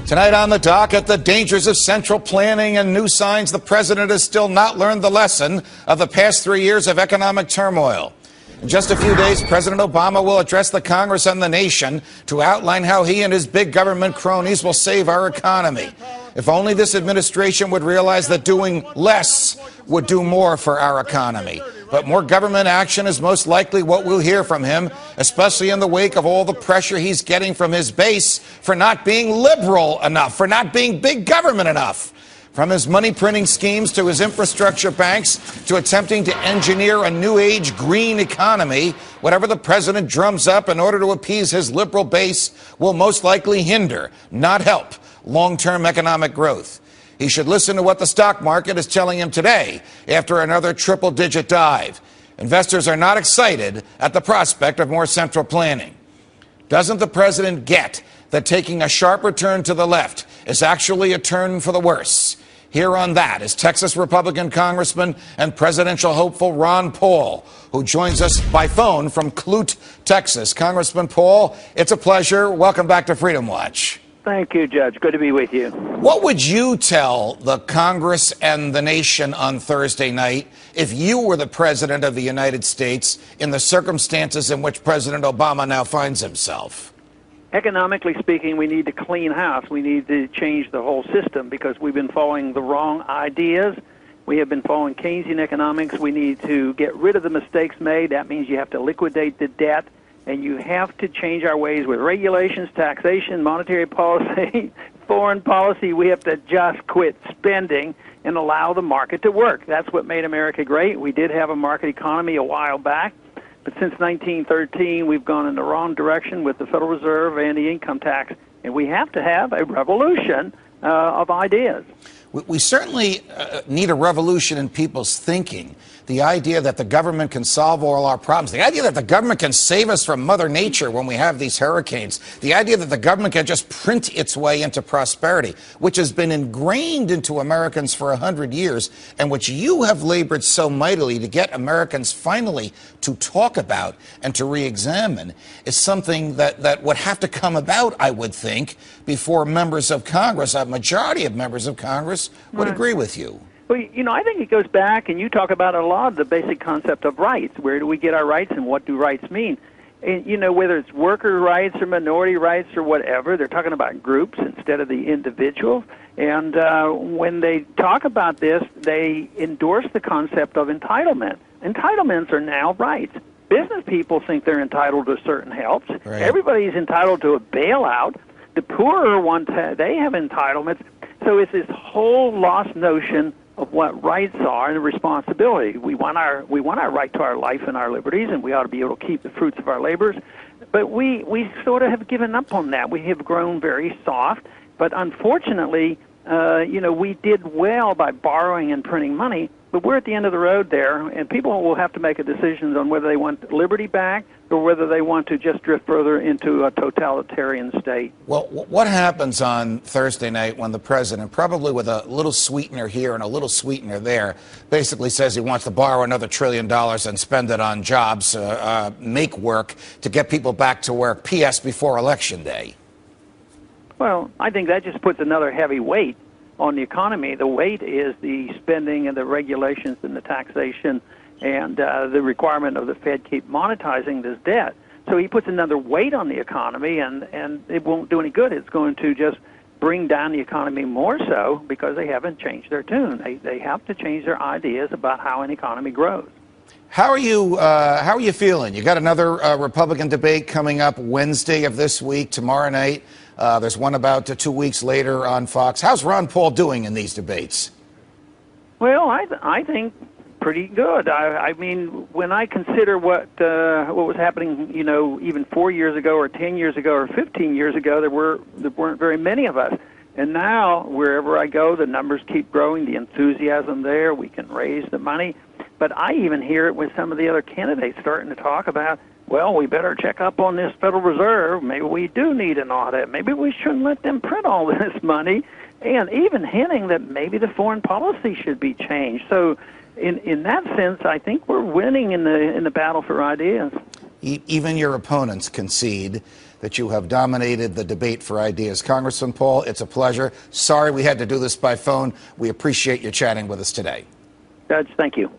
Tonight on the docket, the dangers of central planning and new signs the president has still not learned the lesson of the past 3 years of economic turmoil. In just a few days, President Obama will address the Congress and the nation to outline how he and his big government cronies will save our economy. If only this administration would realize that doing less would do more for our economy. But more government action is most likely what we'll hear from him, especially in the wake of all the pressure he's getting from his base for not being liberal enough, for not being big government enough. From his money printing schemes to his infrastructure banks to attempting to engineer a new age green economy, whatever the president drums up in order to appease his liberal base will most likely hinder, not help, long-term economic growth. He should listen to what the stock market is telling him today after another triple-digit dive. Investors are not excited at the prospect of more central planning. Doesn't the president get that taking a sharper turn to the left is actually a turn for the worse? Here on that is Texas Republican Congressman and presidential hopeful Ron Paul, who joins us by phone from Clute, Texas. Congressman Paul, it's a pleasure. Welcome back to Freedom Watch. Thank you, Judge. Good to be with you. What would you tell the Congress and the nation on Thursday night if you were the president of the United States in the circumstances in which President Obama now finds himself? Economically speaking, we need to clean house. We need to change the whole system because we've been following the wrong ideas. We have been following Keynesian economics. We need to get rid of the mistakes made. That means you have to liquidate the debt. And you have to change our ways with regulations, taxation, monetary policy, foreign policy. We have to just quit spending and allow the market to work. That's what made America great. We did have a market economy a while back, but since 1913, we've gone in the wrong direction with the Federal Reserve and the income tax, and we have to have a revolution of ideas. We certainly need a revolution in people's thinking. The idea that the government can solve all our problems, the idea that the government can save us from Mother Nature when we have these hurricanes, the idea that the government can just print its way into prosperity, which has been ingrained into Americans for 100 years, and which you have labored so mightily to get Americans finally to talk about and to re-examine, is something that would have to come about, I would think, before members of Congress, a majority of members of Congress, would agree with you. Well, you know, I think it goes back, and you talk about a lot of the basic concept of rights. Where do we get our rights, and what do rights mean? And, you know, whether it's worker rights or minority rights or whatever, they're talking about groups instead of the individual. And when they talk about this, they endorse the concept of entitlement. Entitlements are now rights. Business people think they're entitled to certain helps. Right. Everybody's entitled to a bailout. The poorer ones, they have entitlements. So it's this whole lost notion of what rights are and the responsibility. We want our right to our life and our liberties, and we ought to be able to keep the fruits of our labors. But we sort of have given up on that. We have grown very soft. But unfortunately, you know, we did well by borrowing and printing money, but we're at the end of the road there, and people will have to make a decision on whether they want liberty back or whether they want to just drift further into a totalitarian state. Well, what happens on Thursday night when the president, probably with a little sweetener here and a little sweetener there, basically says he wants to borrow another $1 trillion and spend it on jobs, make work to get people back to work, P.S. before Election Day? Well, I think that just puts another heavy weight on the economy. The weight is the spending and the regulations and the taxation and the requirement of the Fed keep monetizing this debt. So he puts another weight on the economy, and it won't do any good. It's going to just bring down the economy more so because they haven't changed their tune. They have to change their ideas about how an economy grows. How are you feeling? You got another Republican debate coming up Wednesday of this week, tomorrow night. There's one about 2 weeks later on Fox. How's Ron Paul doing in these debates? Well, I think pretty good. I mean, when I consider what was happening, you know, even 4 years ago or 10 years ago or 15 years ago, there weren't very many of us. And now, wherever I go, the numbers keep growing, the enthusiasm there, we can raise the money. But I even hear it with some of the other candidates starting to talk about, well, we better check up on this Federal Reserve. Maybe we do need an audit. Maybe we shouldn't let them print all this money. And even hinting that maybe the foreign policy should be changed. So in that sense, I think we're winning in the battle for ideas. Even your opponents concede that you have dominated the debate for ideas. Congressman Paul, it's a pleasure. Sorry we had to do this by phone. We appreciate you chatting with us today. Judge, thank you.